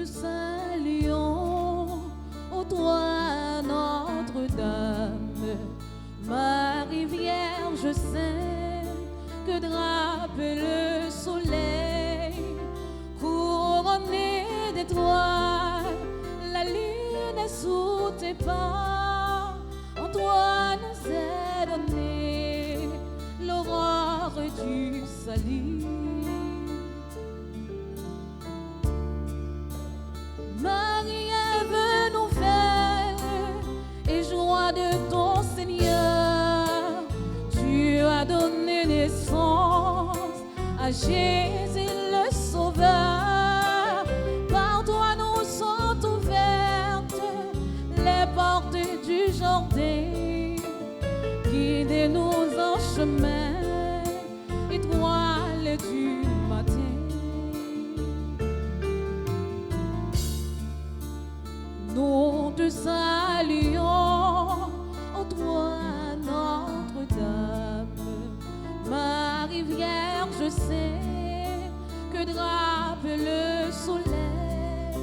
te saluons, ô toi Notre-Dame, Marie Vierge sainte, que drape le soleil, couronnée d'étoiles, la lune est sous tes pas, en toi nous est donné l'aurore du salut. Marie, Ève nouvelle et joie de ton Seigneur, tu as donné naissance à Jésus le Sauveur. Par toi nous sont ouvertes les portes du Jourdain, guidez-nous en chemin, étoile du matin. Nous te saluons, ô toi Notre-Dame, Marie Vierge sainte, que drape le soleil,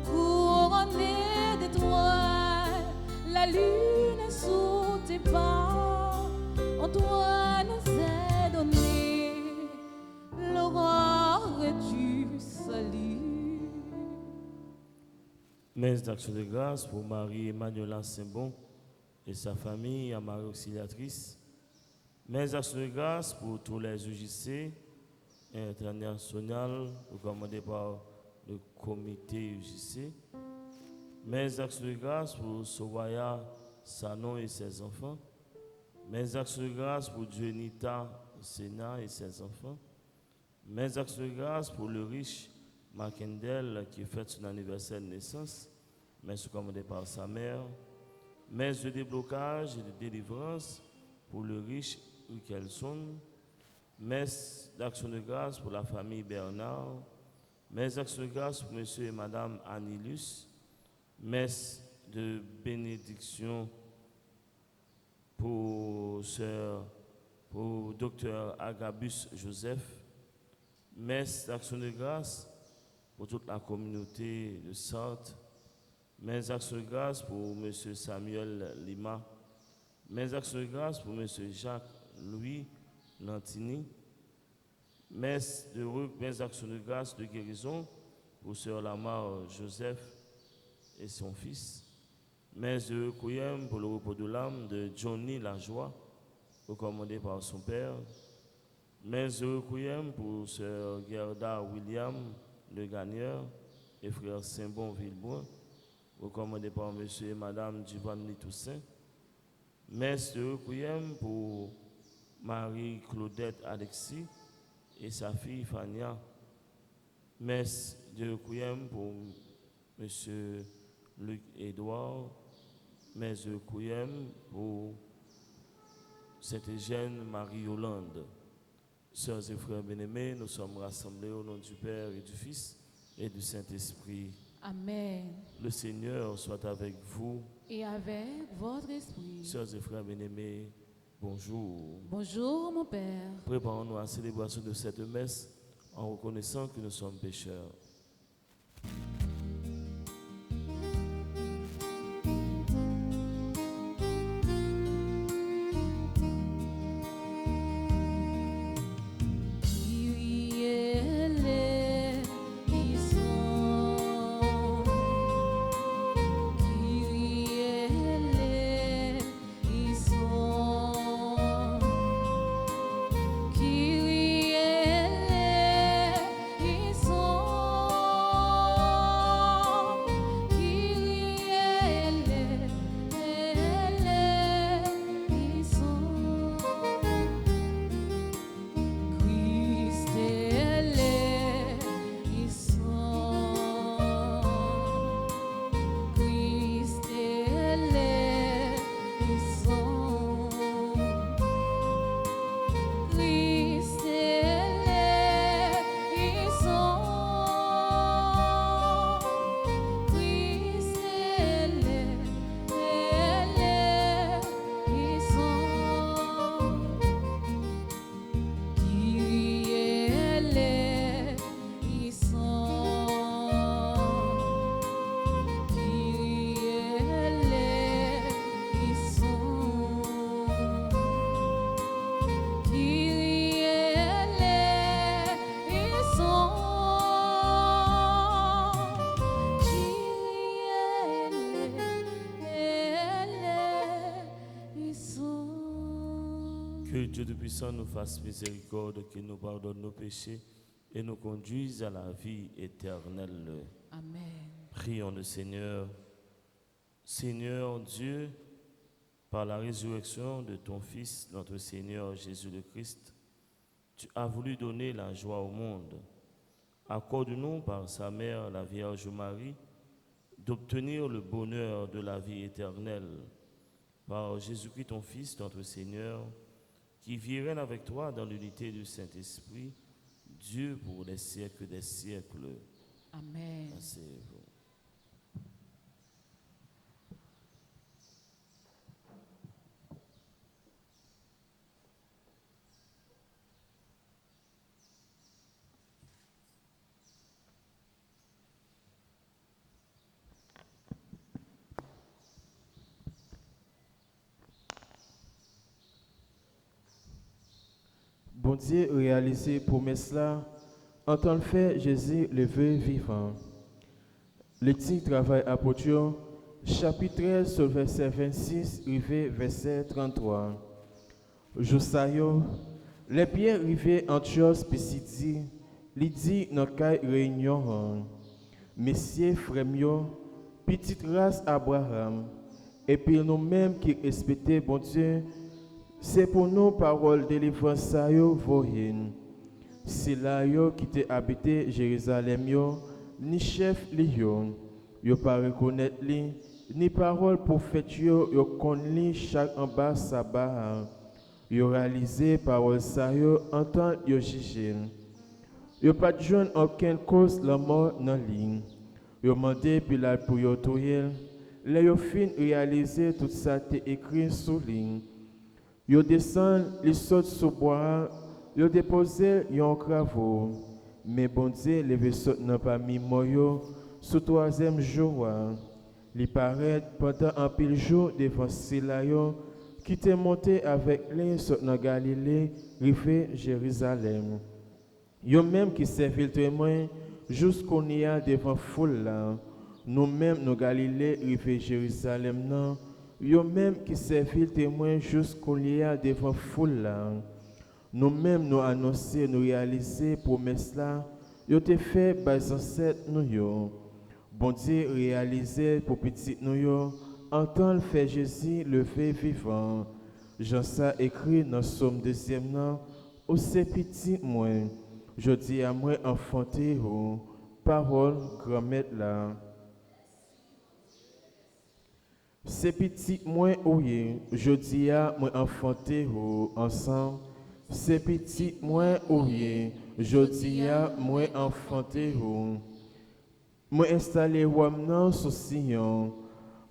couronnée d'étoiles, la lune est sous tes pas, en toi nous est donné l'aurore du salut. Messe d'action de grâce pour Marie-Emmanuela Saint-Bon et sa famille à Marie Auxiliatrice. Messe d'action de grâce pour tous les UJC internationaux recommandés par le comité UJC. Messe d'action de grâce pour Soraya Sanon et ses enfants. Messe d'action de grâce pour Dionita Sénat et ses enfants. Messe d'action de grâce pour le riche Macendel qui fête son anniversaire de naissance, messe commandée par sa mère. Messe de déblocage et de délivrance pour le riche Rikelson. Messe d'action de grâce pour la famille Bernard. Messe d'action de grâce pour monsieur et madame Anilus. Messe de bénédiction pour docteur Agabus Joseph. Messe d'action de grâce pour toute la communauté de Sarthe. Messe d'action de grâce pour M. Samuel Lima. Messe d'action de grâce pour M. Jacques-Louis Lantini. Messe d'action de grâce de guérison pour Sœur Lamar Joseph et son fils. Messe de requiem pour le repos de l'âme de Johnny Lajoie, recommandé par son père. Messe de requiem pour Sœur Gerda William Le Gagneur et frère Saint-Bon Villebois, recommandé par monsieur et madame Giovanni Toussaint. Messe de requiem pour Marie-Claudette Alexis et sa fille Fania. Messe de requiem pour monsieur Luc Édouard. Messe de requiem pour Sainte-Eugène Marie-Yolande. Sœurs et frères bien-aimés, nous sommes rassemblés au nom du Père et du Fils et du Saint-Esprit. Amen. Le Seigneur soit avec vous. Et avec votre esprit. Sœurs et frères bien-aimés, bonjour. Bonjour mon Père. Préparons-nous à la célébration de cette messe en reconnaissant que nous sommes pécheurs. Kyrie eleison, Dieu Tout-Puissant, nous fasse miséricorde, qu'il nous pardonne nos péchés et nous conduise à la vie éternelle. Amen. Prions le Seigneur. Seigneur Dieu, par la résurrection de ton Fils, notre Seigneur Jésus le Christ, tu as voulu donner la joie au monde. Accorde-nous par sa mère, la Vierge Marie, d'obtenir le bonheur de la vie éternelle. Par Jésus-Christ, ton Fils, notre Seigneur, qui vit et règne avec toi dans l'unité du Saint-Esprit, Dieu pour les siècles des siècles. Amen. Asseyez-vous. Bon Dieu réalisé promesse là, en tant que fait Jésus levé vivant. Le petit travail apôtre, chapitre 13, sur verset 26, arrivé verset 33. Josayo, les pieds arrivés en chose Pisidie, li dit dans la réunion, Messieurs frères, petite race Abraham, et puis nous-mêmes qui respectons bon Dieu, c'est pour nous paroles délivrance ça yo voyin. C'est là yo qui te habité Jérusalem yo, ni chef li yo pas reconnaître li, ni parole prophète yo kon li chaque en bas sabbat. Yo réalisé parole ça yo en temps yo jugé. Yo pas joindre aucune cause la mort dans ligne. Yo mandé Pilate pour yo touyer. Là yo fin réaliser tout ça te écrit sous ligne. Yo descend, ils sautent sous bois, yo déposé yon cravo. Mais bon Dieu, levé saute n'a pas mis moyo sous troisième jour. Li paraît pendant un pile jour devant Silayo, qui était monté avec lui sur dans Galilée, rivé Jérusalem. Yo même qui servait témoin jusqu'au nia devant foule là. Nous-mêmes, nous Galilée, rivé Jérusalem non. Yo même qui servent témoin jusqu'au lia devant foule là. Nous-mêmes nous annoncer, nous réaliser promesse là. Yo te fait bas ancêtre nous yo. Bon Dieu réalisé pour petit nous yo. Entend fait Jésus levé vivant. Jean ça écrit dans Somme 2e nan. Au c'est petit moi. Je dis à moi enfanté ou parole grand-mère là. C'est petit moins ouye, je dis à moi enfanté ou ensemble. C'est petit moins ouye, je dis à moi enfanté ou. Moi installé ouam nan sous sillon,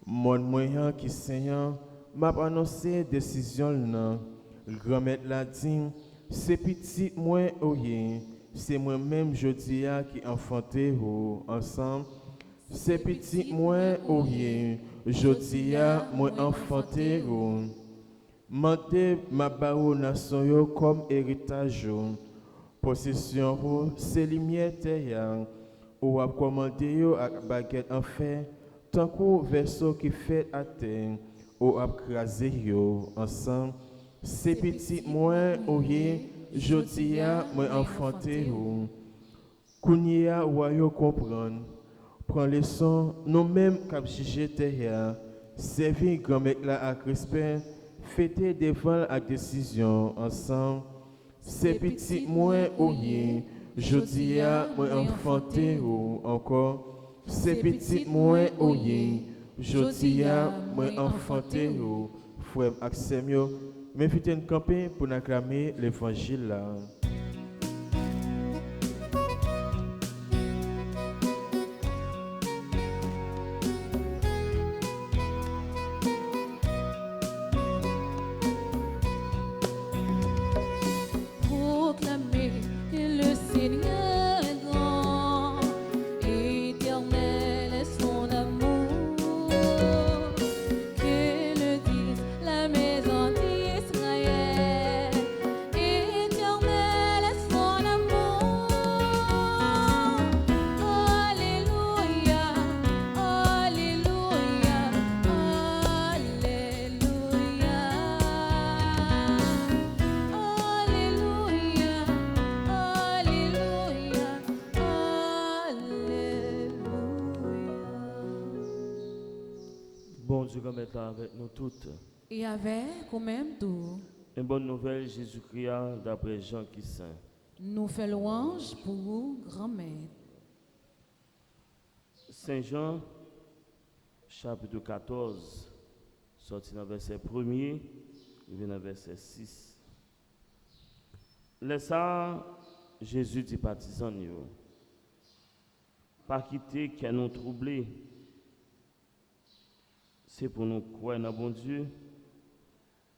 mon moyen qui saignant, m'a annoncé décision nan. Grand-mère l'a dit, c'est petit moins ouye, c'est moi-même je dis à qui enfanté ou ensemble. C'est petit moins ouye. Jodia, moi enfanté, mandé ma barou nation yo comme héritage, possession c'est lumière terre, ou a commandé yo à baguette en fer, tant qu'au verso qui fait à terre, ou a crasé yo ensemble, c'est petit moins ouye, jodia, moi enfanté, kounia ou yo comprendre. Prends les sons, nous-mêmes qui jugé terre, servir grand-mère à Crispin, fêter devant la décision ensemble. C'est petit moins ouïe, je dis à moi enfanté ou encore. C'est petit moins ouïe, je dis à moi enfanté ou frère Axemio, m'invite à camper pour acclamer l'évangile là. La maison d'Israël, éternel. Bon Dieu, comme être là avec nous toutes. Et avec quand même tout, Une bonne nouvelle, Jésus-Christ, d'après Jean qui saint. nous fait louange pour vous, grand-mère. Saint Jean, chapitre 14, sorti dans le verset 1er, il vient dans le verset 6. Laissant Jésus dit partisans, pas quitter qui nous troublés. C'est pour nous croire dans bon Dieu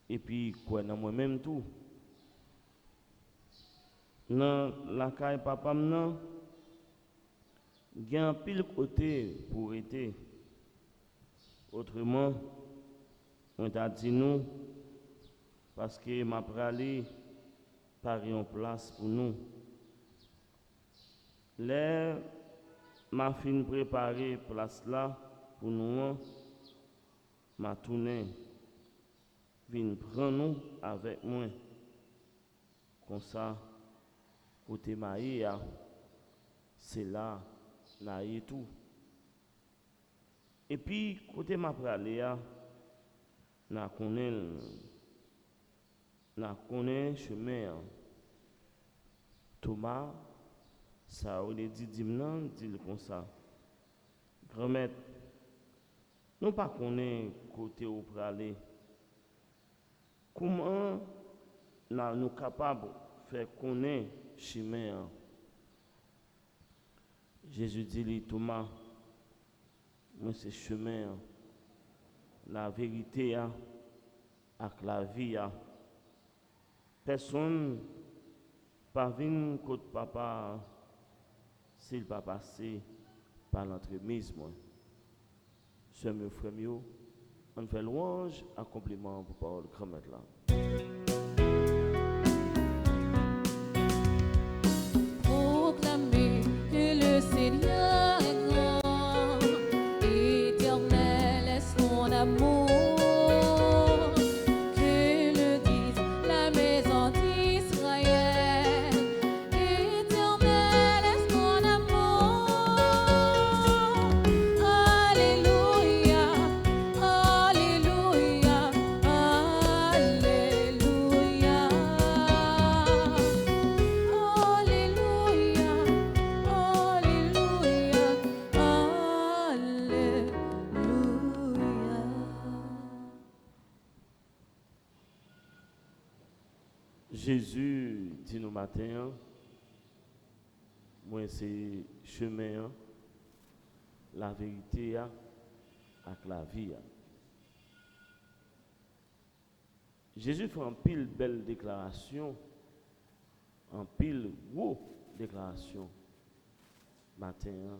et puis croire dans moi-même tout. Dans la caille papa maintenant, il y a un pile côté pour être. Autrement, on t'a dit nous parce que m'a pralé par une place pour nous. Là, m'a fin préparer place là pour nous. M'a tourné, vient prendre nous avec moi. Comme ça, côté maïa, c'est là, naïe tout. Et puis, côté ma praléa, na connaît chemin. Thomas, ça on dit dimnan, dit comme ça. Grand-mère, nous pas connaît côté où praler. Comment nous capables de faire connaître chemin? Jésus dit Thomas, moi c'est chemin, la vérité avec la vie. Personne pas vient côté papa s'il pas passé par l'entremise. Sœurs et frères, on fait louange, un compliment pour parole grand-mère là. Proclamez que le Seigneur est grand, éternel est son amour, que le dise la maison d'Israël, éternel est son amour. Alléluia, alléluia, alléluia. Alléluia, alléluia, Jésus dit nous matin, moi c'est chemin, la vérité avec la vie. Jésus fait un pile belle déclaration, un pile gros déclaration matin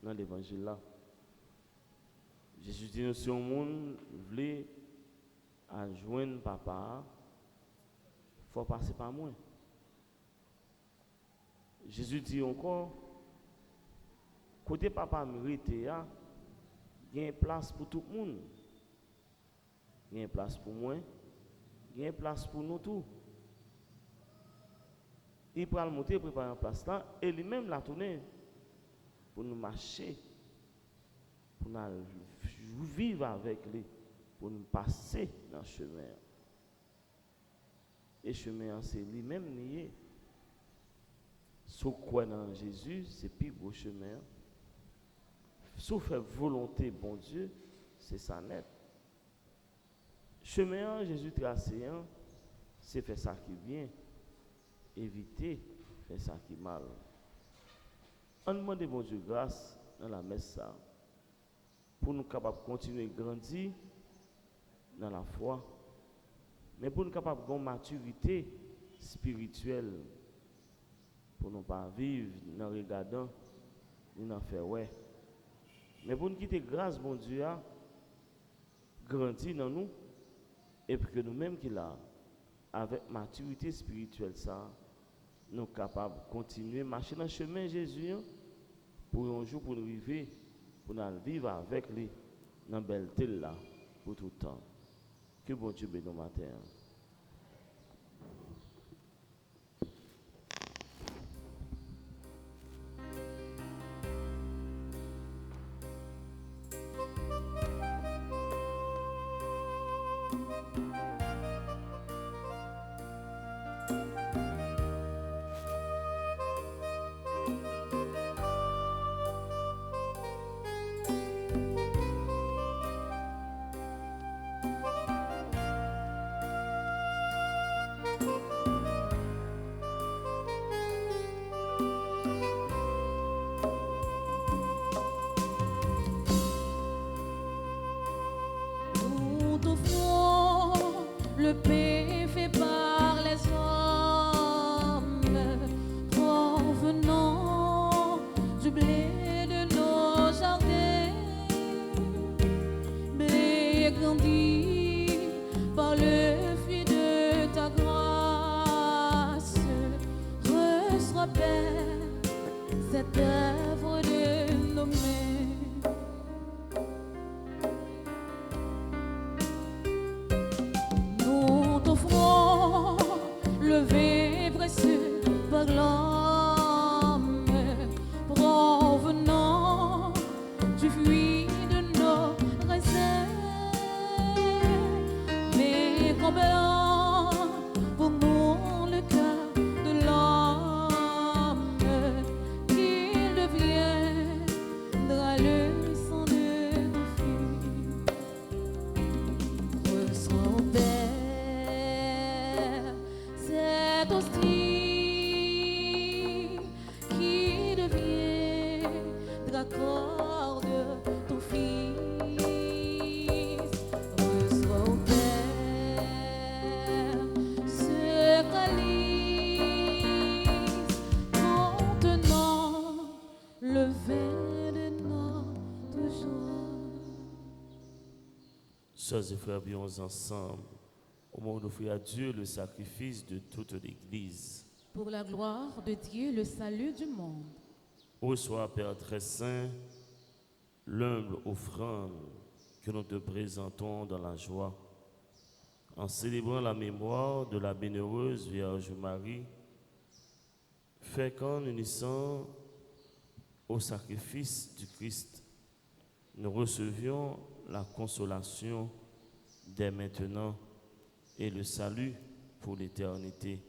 dans l'évangile là. Jésus dit nous si on monde voulait joindre papa, faut passer par moi. Jésus dit encore, côté papa mérite, il y a une place pour tout le monde. Il y a une place pour moi, il y a une place pour nous tous. Il prend le monter, préparer une place là, et lui-même l'a tourné pour nous marcher, pour nous vivre avec lui, pour nous passer dans le chemin. Et chemin, c'est lui-même nié. Sauf quoi dans Jésus, c'est plus beau chemin. Sauf faire volonté, bon Dieu, c'est ça net. Chemin, Jésus tracé, c'est faire ça qui est bien. Éviter faire ça qui est mal. On demande bon Dieu grâce dans la messe ça, pour nous capables de continuer à grandir dans la foi. Mais pour nous capables de maturité spirituelle, pour nous pas vivre dans le regardant, nous n'en faire ouais. Mais pour nous quitter grâce, bon Dieu, grandir dans nous, et puis que nous-mêmes qui là, avec maturité spirituelle, ça, nous sommes capables de continuer à marcher dans le chemin Jésus, pour un jour, pour nous vivre, pour nous vivre avec lui, dans la belle là, pour tout le temps. Que bon Dieu bénisse nos matins. le pain fait par les hommes, provenant du blé de nos jardins, blé grandi par le fruit de ta grâce, reçois, Père, cette œuvre de nos mains. Nous t'offrons le vin précieux par l'homme, provenant du fruit de nos raisins, mais comblant pour nous le cœur de l'homme, qu'il deviendra le sang de ton Fils. Reçois, ô Père, cette hostie qui deviendra corps de ton Fils. Reçois, ô Père, ce calice contenant le vin de notre joie. Sœurs et frères, prions ensemble au moment d'offrir à Dieu le sacrifice de toute l'Église. Pour la gloire de Dieu, le salut du monde. Reçois, Père très saint, l'humble offrande que nous te présentons dans la joie, en célébrant la mémoire de la bienheureuse Vierge Marie. Fais qu'en unissant au sacrifice du Christ, nous recevions la consolation dès maintenant et le salut pour l'éternité.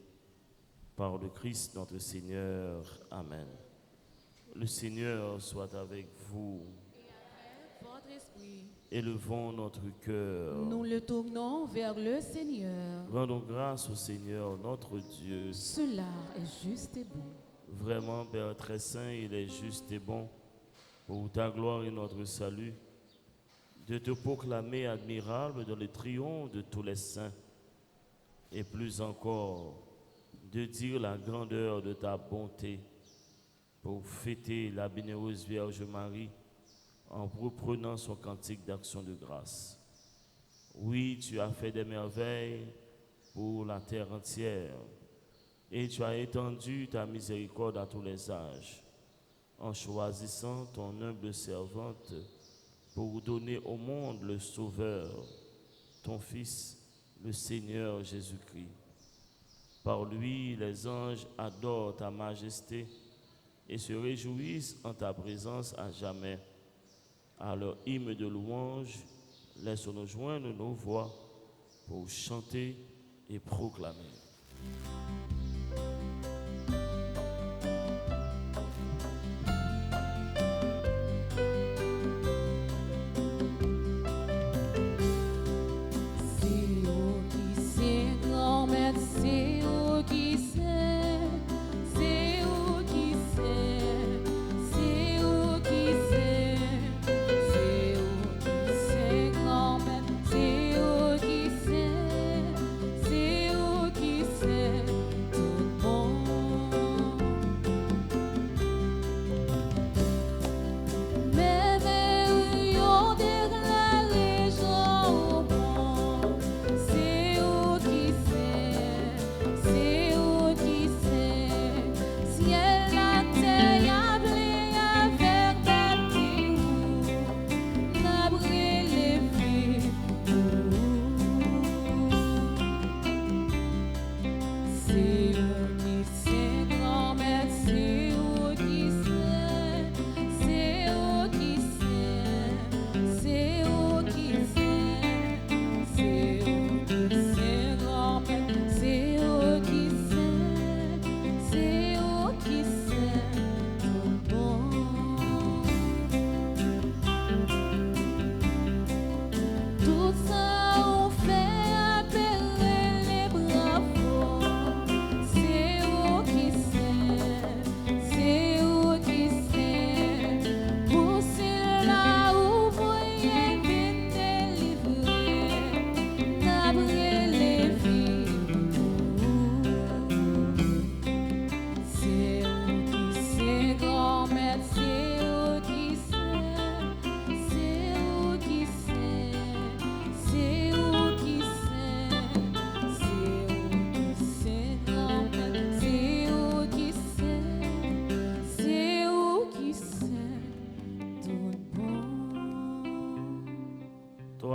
Par le Christ notre Seigneur. Amen. Le Seigneur soit avec vous. Votre esprit, Élevons notre cœur. nous le tournons vers le Seigneur. Rendons grâce au Seigneur notre Dieu. Cela est juste et bon. Vraiment, Père très saint, il est juste et bon, pour ta gloire et notre salut, de te proclamer admirable dans le triomphe de tous les saints, et plus encore, de dire la grandeur de ta bonté, pour fêter la bienheureuse Vierge Marie, en reprenant son cantique d'action de grâce. Oui, tu as fait des merveilles pour la terre entière, et tu as étendu ta miséricorde à tous les âges, en choisissant ton humble servante pour donner au monde le Sauveur, ton Fils, le Seigneur Jésus-Christ. Par lui, les anges adorent ta majesté et se réjouissent en ta présence à jamais. À leur hymne de louange, laisse-nous joindre nos voix pour chanter et proclamer. C'est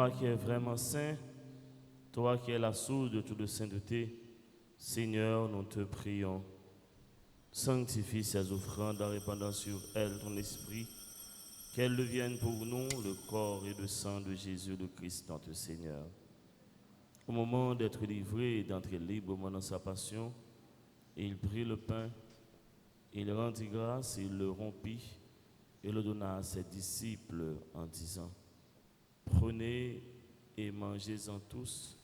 Toi qui es vraiment saint, toi qui es la source de toute sainteté, Seigneur, nous te prions. Sanctifie ces offrandes en répandant sur elles ton esprit, qu'elles deviennent pour nous le corps et le sang de Jésus le Christ, notre Seigneur. Au moment d'être livré et d'entrer librement dans sa passion, il prit le pain, il rendit grâce, il le rompit et le donna à ses disciples en disant: Prenez et mangez-en tous,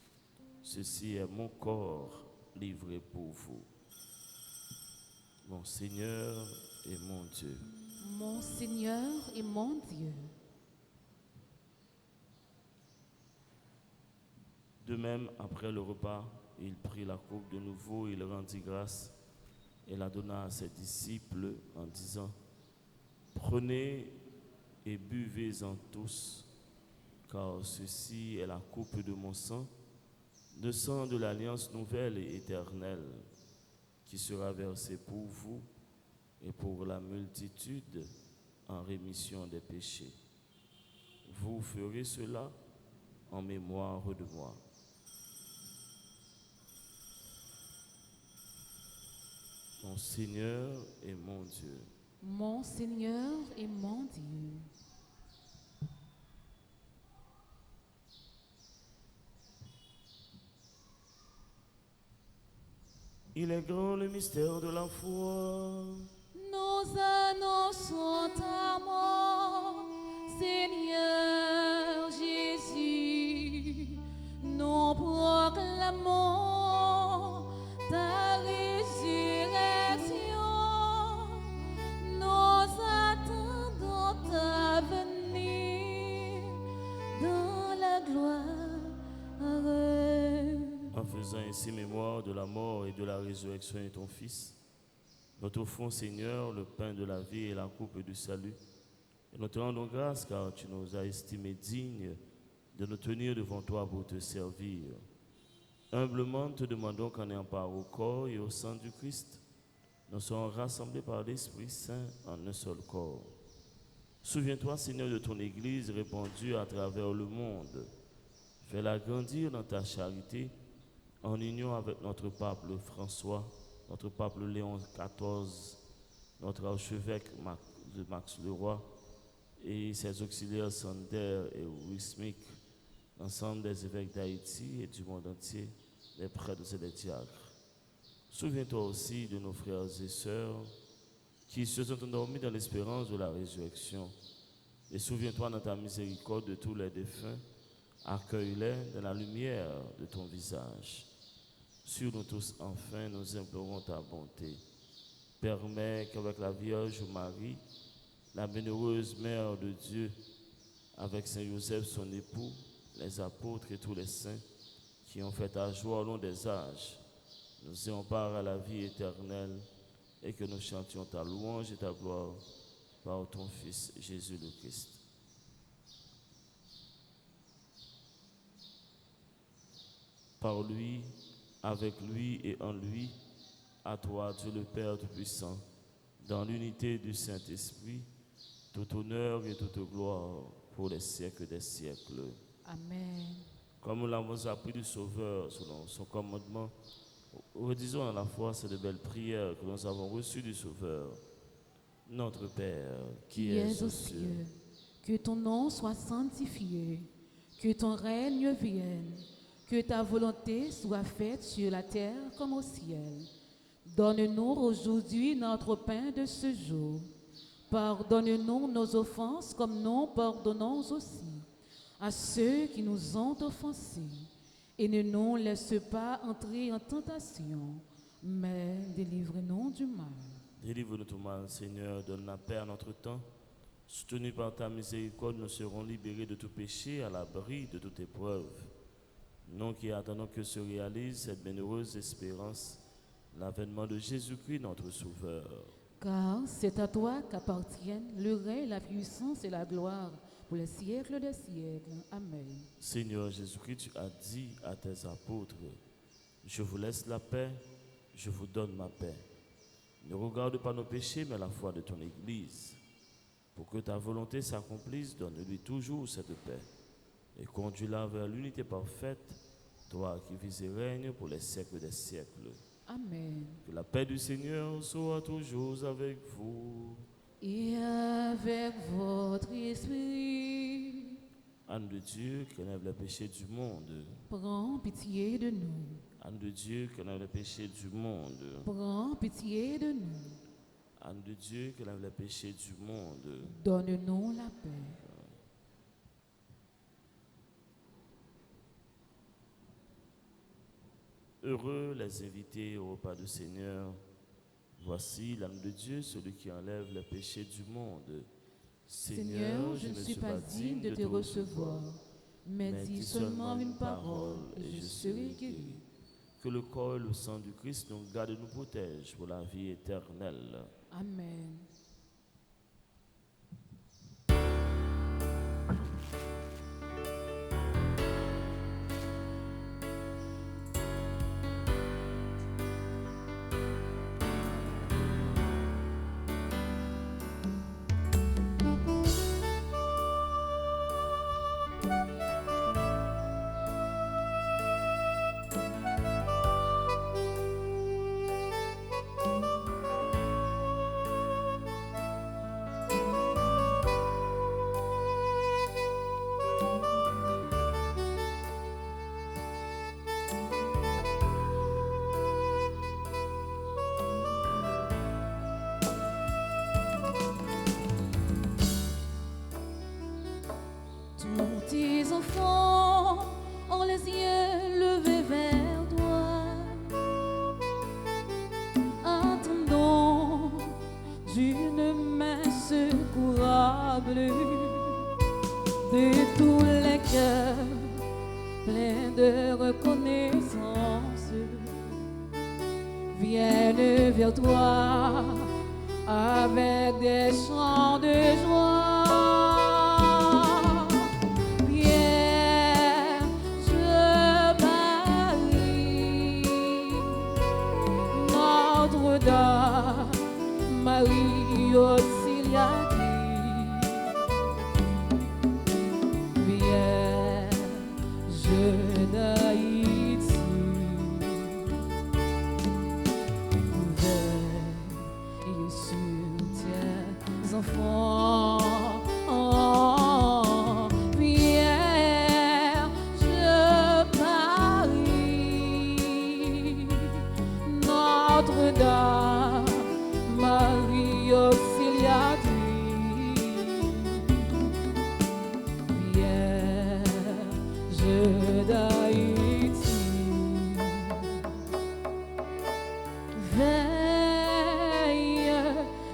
ceci est mon corps livré pour vous. Mon Seigneur et mon Dieu. Mon Seigneur et mon Dieu. De même, après le repas, il prit la coupe de nouveau, il rendit grâce et la donna à ses disciples en disant: Prenez et buvez-en tous, car ceci est la coupe de mon sang, le sang de l'alliance nouvelle et éternelle, qui sera versé pour vous et pour la multitude en rémission des péchés. Vous ferez cela en mémoire de moi. Mon Seigneur et mon Dieu. Mon Seigneur et mon Dieu. Il est grand le mystère de la foi. Nous annonçons ta mort, Seigneur Jésus. Nous proclamons ta résurrection. Nous attendons ta venue dans la gloire. En faisant ainsi mémoire de la mort et de la résurrection de ton Fils, nous t'offrons, Seigneur, le pain de la vie et la coupe du salut. Et nous te rendons grâce car tu nous as estimés dignes de nous tenir devant toi pour te servir. Humblement, te demandons qu'en ayant part au corps et au sang du Christ, nous soyons rassemblés par l'Esprit Saint en un seul corps. Souviens-toi, Seigneur, de ton Église répandue à travers le monde. Fais-la grandir dans ta charité, en union avec notre pape le François, notre pape le Léon XIV, notre archevêque Max Leroy et ses auxiliaires Sander et Wismik, l'ensemble des évêques d'Haïti et du monde entier, les prêtres et les diacres. Souviens-toi aussi de nos frères et sœurs qui se sont endormis dans l'espérance de la résurrection. Et souviens-toi dans ta miséricorde de tous les défunts, accueille-les dans la lumière de ton visage. Sur nous tous, enfin, nous implorons ta bonté. Permets qu'avec la Vierge Marie, la bienheureuse Mère de Dieu, avec Saint Joseph, son époux, les apôtres et tous les saints qui ont fait ta joie au long des âges, nous ayons part à la vie éternelle et que nous chantions ta louange et ta gloire par ton Fils Jésus le Christ. Par lui, avec lui et en lui, à toi, Dieu le Père Tout-Puissant, dans l'unité du Saint-Esprit, tout honneur et toute gloire pour les siècles des siècles. Amen. Comme nous l'avons appris du Sauveur selon son commandement, redisons à la fois ces belles prières que nous avons reçues du Sauveur. Notre Père, qui es aux cieux, que ton nom soit sanctifié, que ton règne vienne, que ta volonté soit faite sur la terre comme au ciel. Donne-nous aujourd'hui notre pain de ce jour. Pardonne-nous nos offenses comme nous pardonnons aussi à ceux qui nous ont offensés. Et ne nous laisse pas entrer en tentation, mais délivre-nous du mal. Délivre-nous du mal, Seigneur, donne la paix à notre temps. Soutenus par ta miséricorde, nous serons libérés de tout péché, à l'abri de toute épreuve. Nous qui attendons que se réalise cette bienheureuse espérance, l'avènement de Jésus-Christ, notre Sauveur. Car c'est à toi qu'appartiennent le règne, la puissance et la gloire pour les siècles des siècles. Amen. Seigneur Jésus-Christ, tu as dit à tes apôtres, je vous laisse la paix, je vous donne ma paix. Ne regarde pas nos péchés, mais la foi de ton Église. Pour que ta volonté s'accomplisse, donne-lui toujours cette paix. et conduis-la vers l'unité parfaite, toi qui vis et règnes pour les siècles des siècles. Amen. Que la paix du Seigneur soit toujours avec vous. Et avec votre esprit, Âme de Dieu qui enlève les péchés du monde. prends pitié de nous. Âme de Dieu qui enlève les péchés du monde. Prends pitié de nous. Âme de Dieu qui enlève les péchés du monde. Donne-nous la paix. Heureux les invités au repas du Seigneur. Voici l'âme de Dieu, celui qui enlève les péchés du monde. Seigneur, je ne suis pas digne de te recevoir, mais dis seulement une parole et je serai guéri. Que le corps et le sang du Christ nous gardent et nous protègent pour la vie éternelle. Amen. Tous tes enfants ont les yeux levés vers toi. Attendons d'une main secourable de tous les cœurs pleins de reconnaissance. Viennent vers toi avec des chants de joie. Marie auxiliatrice, Vierge d'Haïti, veille sur tes enfants. Vierge Marie, Notre-Dame, Marie auxiliatrice, Vierge d'Haïti, veille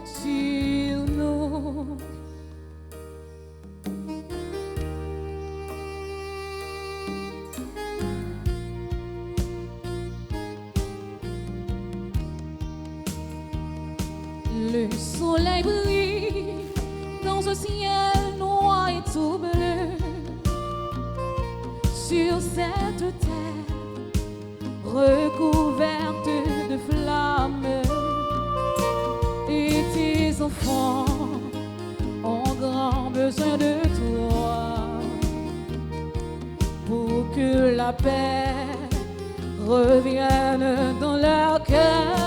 sur nous. Le soleil brille dans un ciel noir et tout bleu. Sur cette terre recouverte de flammes, et tes enfants ont grand besoin de toi pour que la paix revienne dans leur cœur.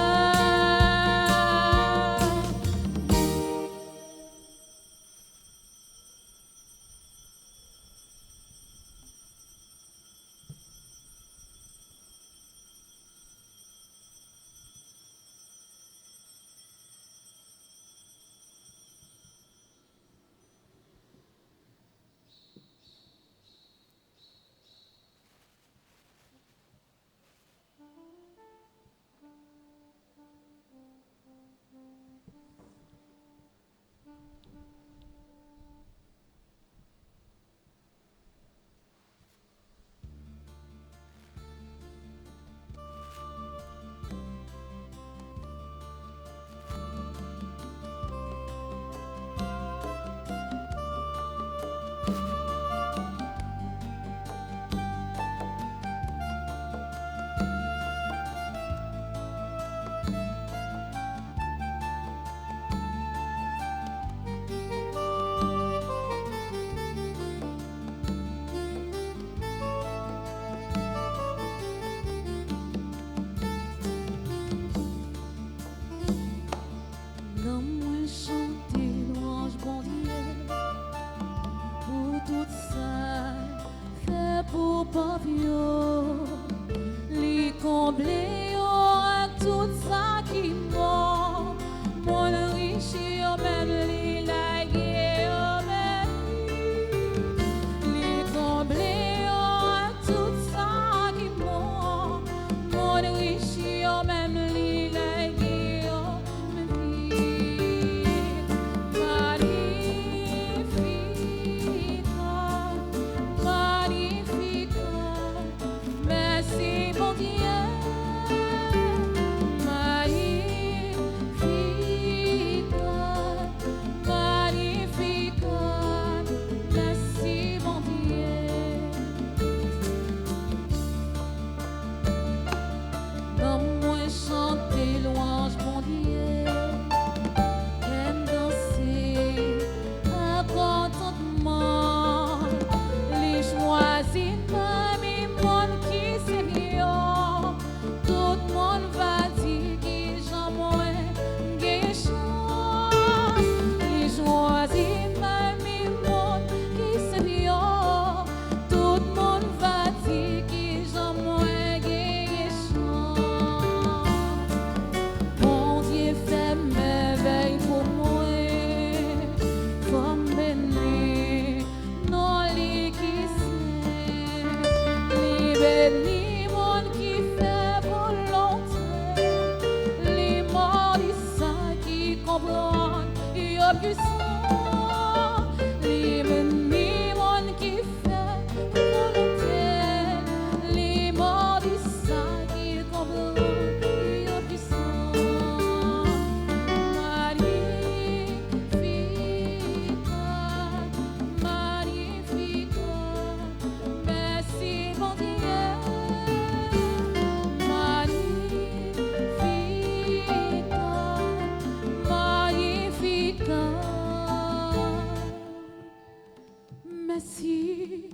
Merci,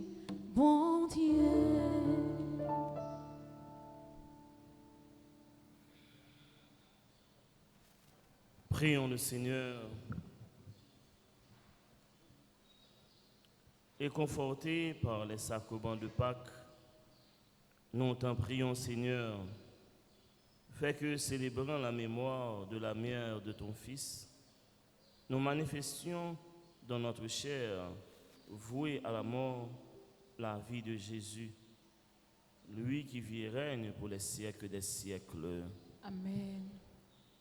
bon Dieu. Prions le Seigneur. Et confortés par les sacrements de Pâques, nous t'en prions, Seigneur, fais que, célébrant la mémoire de la mère de ton Fils, nous manifestions dans notre chair, vouée à la mort, la vie de Jésus, lui qui vit et règne pour les siècles des siècles. Amen.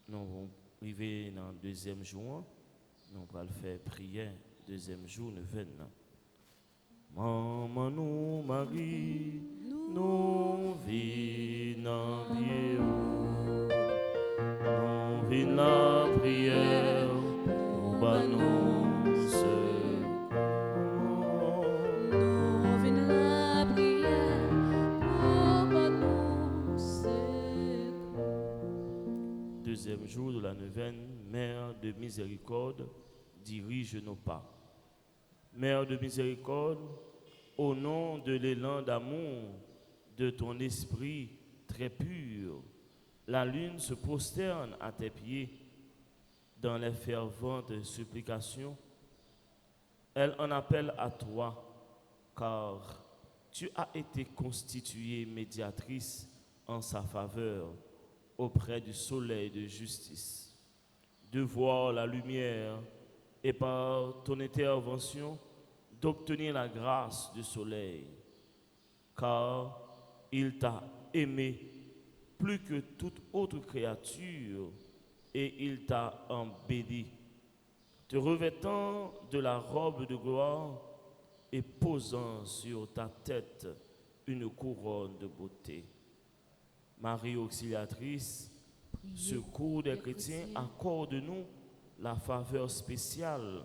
Nous allons arriver dans le deuxième jour, nous allons faire prière, deuxième jour, neuvaine. Maman nous, Marie, nous venons bien, nous venons la prière, pour nous secours. Nous venons la prière, pour nous secours. Deuxième jour de la neuvaine, Mère de miséricorde, dirige nos pas. Mère de miséricorde, au nom de l'élan d'amour de ton esprit très pur, la lune se prosterne à tes pieds dans les ferventes supplications. Elle en appelle à toi, car tu as été constituée médiatrice en sa faveur auprès du soleil de justice. De voir la lumière et par ton intervention d'obtenir la grâce du soleil, car il t'a aimé plus que toute autre créature et il t'a embelli, te revêtant de la robe de gloire et posant sur ta tête une couronne de beauté. Marie auxiliatrice, secours des chrétiens, accorde-nous la faveur spéciale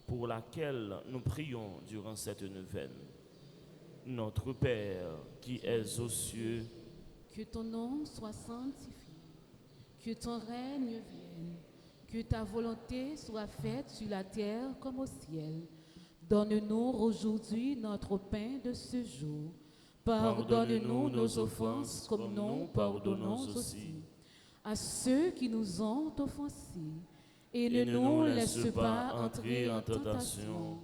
pour laquelle nous prions durant cette neuvaine. Notre Père qui es aux cieux, Que ton nom soit sanctifié, que ton règne vienne, que ta volonté soit faite sur la terre comme au ciel. Donne-nous aujourd'hui notre pain de ce jour. Pardonne-nous nos offenses comme nous pardonnons aussi à ceux qui nous ont offensés. Et ne nous laisse pas entrer en tentation,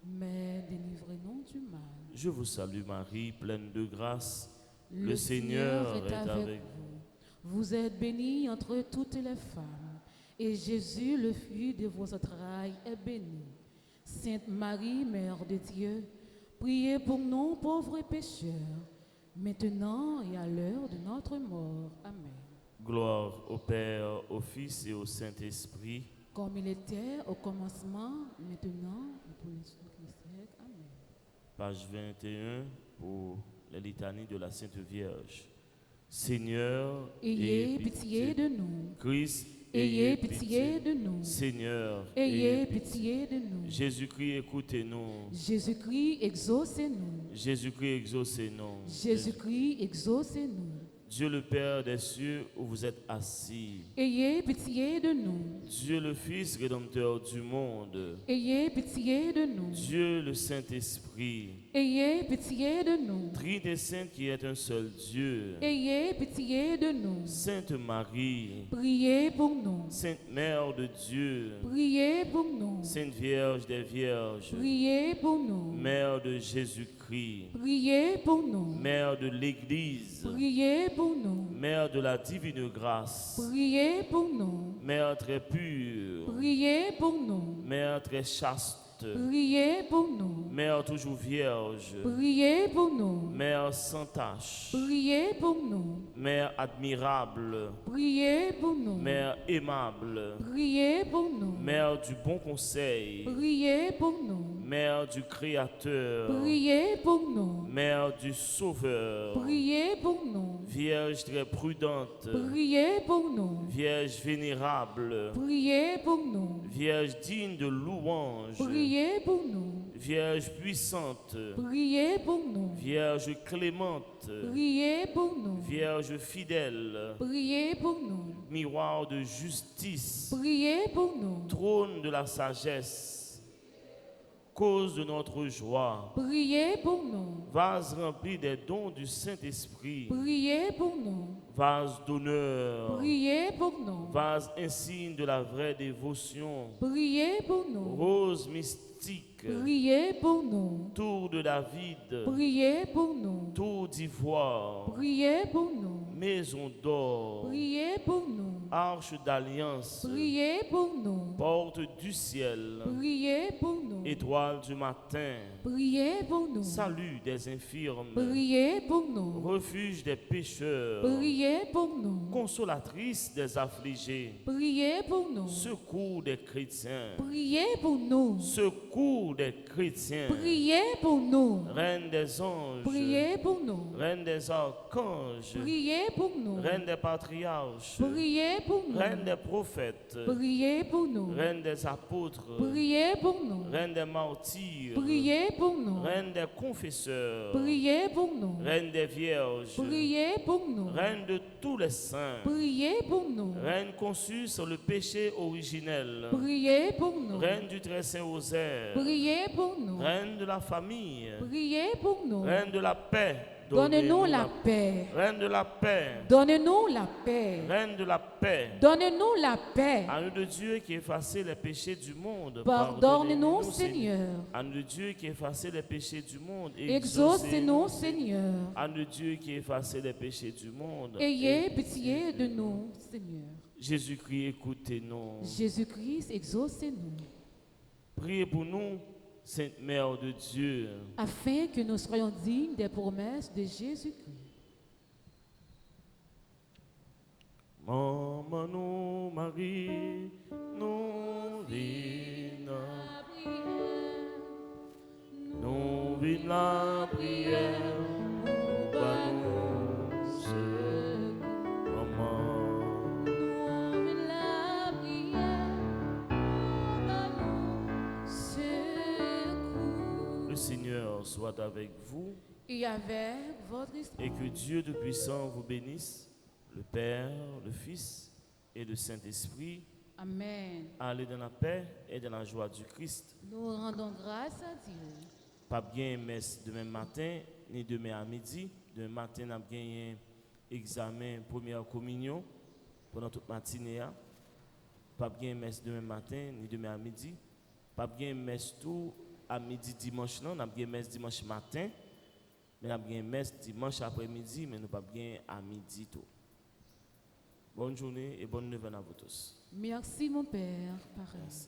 mais délivre-nous du mal. je vous salue Marie, pleine de grâce. Le Seigneur est avec vous. Vous êtes bénie entre toutes les femmes, et Jésus, le fruit de vos entrailles, est béni. Sainte Marie, Mère de Dieu, priez pour nous pauvres pécheurs, maintenant et à l'heure de notre mort. Amen. Gloire au Père, au Fils et au Saint-Esprit. Comme il était au commencement, maintenant et pour les siècles. Amen. Page 21 pour la litanie de la Sainte Vierge. Seigneur, Ayez pitié de nous. Christ, Ayez pitié de nous. Seigneur, Ayez pitié de nous. Jésus-Christ, écoutez-nous. Jésus-Christ, exaucez-nous. Jésus-Christ, exaucez-nous. Jésus-Christ, exaucez-nous. Dieu le Père des cieux, où vous êtes assis. Ayez pitié de nous. Dieu le Fils rédempteur du monde. Ayez pitié de nous. Dieu le Saint-Esprit. Ayez pitié de nous. Trinité sainte qui est un seul Dieu. Ayez pitié de nous. Sainte Marie. Priez pour nous. Sainte Mère de Dieu. Priez pour nous. Sainte Vierge des Vierges. Priez pour nous. Mère de Jésus-Christ. Priez pour nous. Mère de l'Église. Priez pour nous. Mère de la divine grâce. Priez pour nous. Mère très pure. Priez pour nous. Mère très chaste. Priez pour nous. Mère toujours vierge. Priez pour nous. Mère sans tache. Priez pour nous. Mère admirable. Priez pour nous. Mère aimable. Priez pour nous. Mère du bon conseil. Priez pour nous. Mère du Créateur. Priez pour nous. Mère du Sauveur. Priez pour nous. Vierge très prudente. Priez pour nous. Vierge vénérable. Priez pour nous. Vierge digne de louange. Priez pour nous. Vierge puissante. Priez pour nous. Vierge clémente. Priez pour nous. Vierge fidèle. Priez pour nous. Miroir de justice. Priez pour nous. Trône de la sagesse. cause de notre joie. Priez pour nous. Vase rempli des dons du Saint-Esprit. Priez pour nous. Vase d'honneur. Priez pour nous. Vase insigne de la vraie dévotion. Priez pour nous. Rose mystique. Priez pour nous. Tour de David. Priez pour nous. Tour d'ivoire. Priez pour nous. Maison d'or. Priez pour nous. Arche d'alliance. Priez pour nous. Porte du ciel. Priez pour nous. Étoile du matin. Priez pour nous. Salut des infirmes. Priez pour nous. Refuge des pécheurs. Priez pour nous. Consolatrice des affligés. Priez pour nous. Secours des chrétiens. Priez pour nous. Secours des chrétiens. Priez pour nous. Reine des anges. Priez pour nous. Reine des archanges. Priez pour nous. Reine des patriarches. Priez pour nous. Reine des prophètes. Priez pour nous. Reine des apôtres. Priez pour nous. Reine des martyrs. Priez pour nous. Reine des confesseurs. Priez pour nous. Reine des vierges. Priez pour nous. Reine de tous les saints. Priez pour nous. Reine conçue sur le péché originel. Priez pour nous. Reine du très saint rosaire. Priez pour nous. Reine de la famille. Priez pour nous. Reine de la paix. Donne-nous la paix. Reine de la paix. Donne-nous la paix. Reine de la paix. Donne-nous la paix. À nous de Dieu qui effaçait les péchés du monde. Pardonne-nous, Seigneur. À nous de Dieu qui effaçait les péchés du monde. Exaucez-nous, Seigneur. À nous de Dieu qui effaçait les péchés du monde. Ayez pitié de nous, Seigneur. Jésus-Christ, écoutez-nous. Jésus-Christ, exaucez-nous. Priez pour nous, Sainte Mère de Dieu. Afin que nous soyons dignes des promesses de Jésus-Christ. Maman nous, Marie, nous vînes. Nous vînes la prière. Le Seigneur soit avec vous Et avec votre esprit. et que Dieu Tout-Puissant vous bénisse, le Père, le Fils et le Saint-Esprit. Amen. Allez dans la paix et dans la joie du Christ. Nous rendons grâce à Dieu. Pas bien messe demain matin, ni demain à midi. Demain matin, nous avons gagné examen première communion pendant toute matinée. Pas bien messe demain matin, ni demain à midi. Pas bien messe tout à midi dimanche, non. Nous avons gagné messe dimanche matin. Mais nous avons gagné messe dimanche après-midi, mais nous pas bien à midi tout. Bonne journée et bonne nouvelle à vous tous. Merci, mon Père. Pareil. Merci.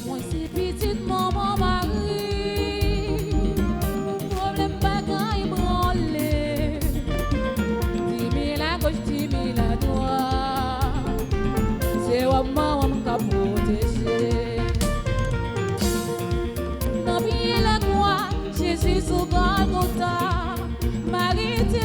Moi, c'est petite maman Marie. Problème pas quand il branle. Dis-moi la gauche, dis-moi la droite. C'est maman qui a protégé. Dans pied la croix, Jésus sous Golgotha. Marie, tu